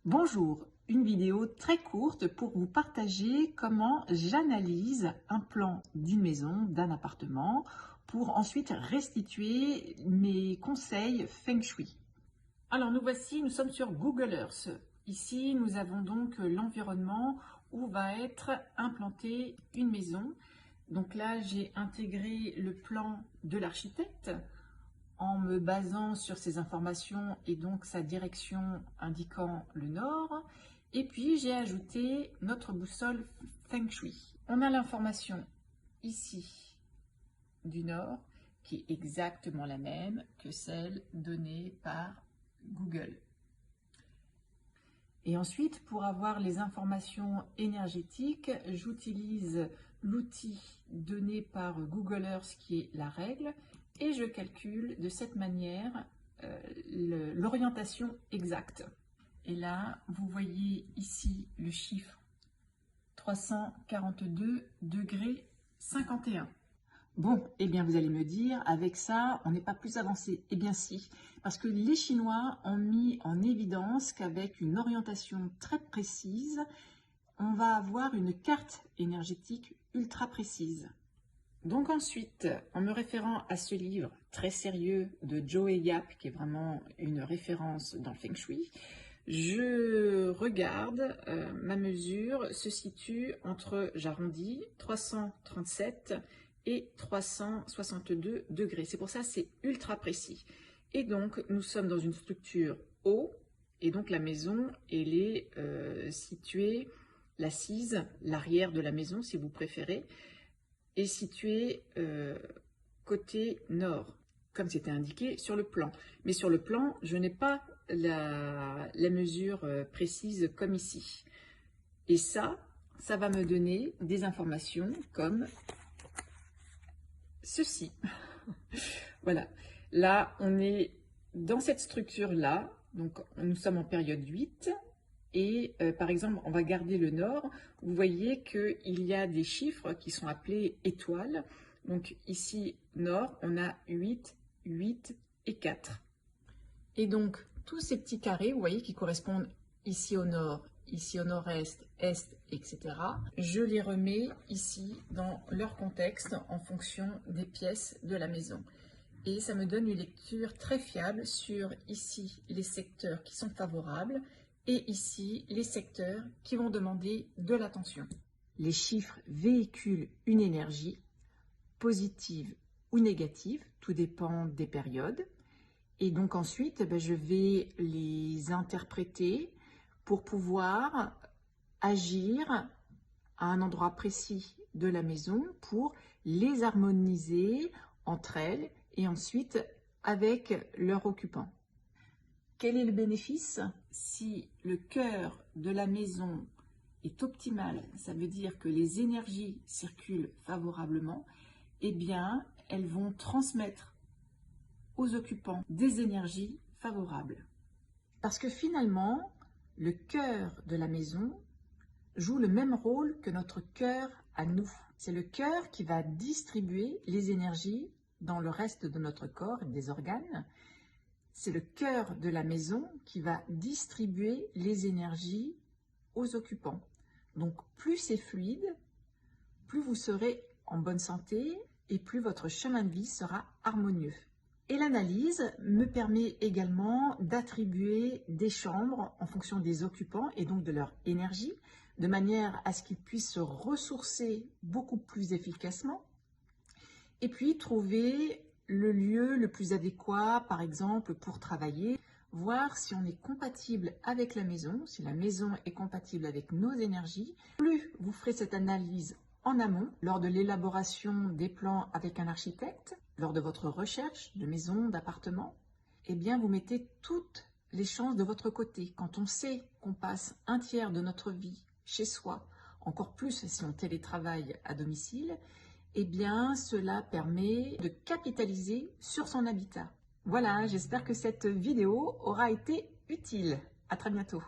Bonjour, une vidéo très courte pour vous partager comment j'analyse un plan d'une maison, d'un appartement, pour ensuite restituer mes conseils Feng Shui. Alors nous sommes sur Google Earth. Ici, nous avons donc l'environnement où va être implantée une maison. Donc là, j'ai intégré le plan de l'architecte en me basant sur ces informations et donc sa direction indiquant le nord. Et puis j'ai ajouté notre boussole Feng Shui. On a l'information ici du nord qui est exactement la même que celle donnée par Google. Et ensuite, pour avoir les informations énergétiques, j'utilise l'outil donné par Google Earth qui est la règle et je calcule de cette manière l'orientation exacte. Et là, vous voyez ici le chiffre 342 degrés 51. Bon, eh bien vous allez me dire, avec ça, on n'est pas plus avancé. Eh bien si, parce que les Chinois ont mis en évidence qu'avec une orientation très précise, on va avoir une carte énergétique ultra précise. Donc ensuite, en me référant à ce livre très sérieux de Joe Yap, qui est vraiment une référence dans le Feng Shui, je regarde, ma mesure se situe entre, j'arrondis, 337 et 362 degrés. C'est pour ça que c'est ultra précis. Et donc, nous sommes dans une structure haut, et donc la maison, elle est située, l'assise, l'arrière de la maison, si vous préférez, est située côté nord, comme c'était indiqué sur le plan. Mais sur le plan, je n'ai pas la mesure précise comme ici. Et ça va me donner des informations comme ceci. Voilà. Là, on est dans cette structure-là. Donc, nous sommes en période 8. Et par exemple, on va garder le nord. Vous voyez qu'il y a des chiffres qui sont appelés étoiles. Donc ici, nord, on a 8, 8 et 4. Et donc, tous ces petits carrés, vous voyez, qui correspondent ici au nord, ici au nord-est, est, etc. Je les remets ici dans leur contexte en fonction des pièces de la maison. Et ça me donne une lecture très fiable sur ici les secteurs qui sont favorables et ici les secteurs qui vont demander de l'attention. Les chiffres véhiculent une énergie positive ou négative, tout dépend des périodes. Et donc ensuite, je vais les interpréter pour pouvoir agir à un endroit précis de la maison pour les harmoniser entre elles et ensuite avec leur occupant. Quel est le bénéfice? Si le cœur de la maison est optimal, ça veut dire que les énergies circulent favorablement, eh bien, elles vont transmettre aux occupants des énergies favorables. Parce que finalement, le cœur de la maison joue le même rôle que notre cœur à nous. C'est le cœur qui va distribuer les énergies dans le reste de notre corps et des organes. C'est le cœur de la maison qui va distribuer les énergies aux occupants. Donc plus c'est fluide, plus vous serez en bonne santé et plus votre chemin de vie sera harmonieux. Et l'analyse me permet également d'attribuer des chambres en fonction des occupants et donc de leur énergie, de manière à ce qu'ils puissent se ressourcer beaucoup plus efficacement. Et puis trouver le lieu le plus adéquat, par exemple, pour travailler, voir si on est compatible avec la maison, si la maison est compatible avec nos énergies. Plus vous ferez cette analyse en amont, lors de l'élaboration des plans avec un architecte, lors de votre recherche de maison, d'appartement, eh bien vous mettez toutes les chances de votre côté. Quand on sait qu'on passe un tiers de notre vie chez soi, encore plus si on télétravaille à domicile, eh bien cela permet de capitaliser sur son habitat. Voilà, j'espère que cette vidéo aura été utile. À très bientôt.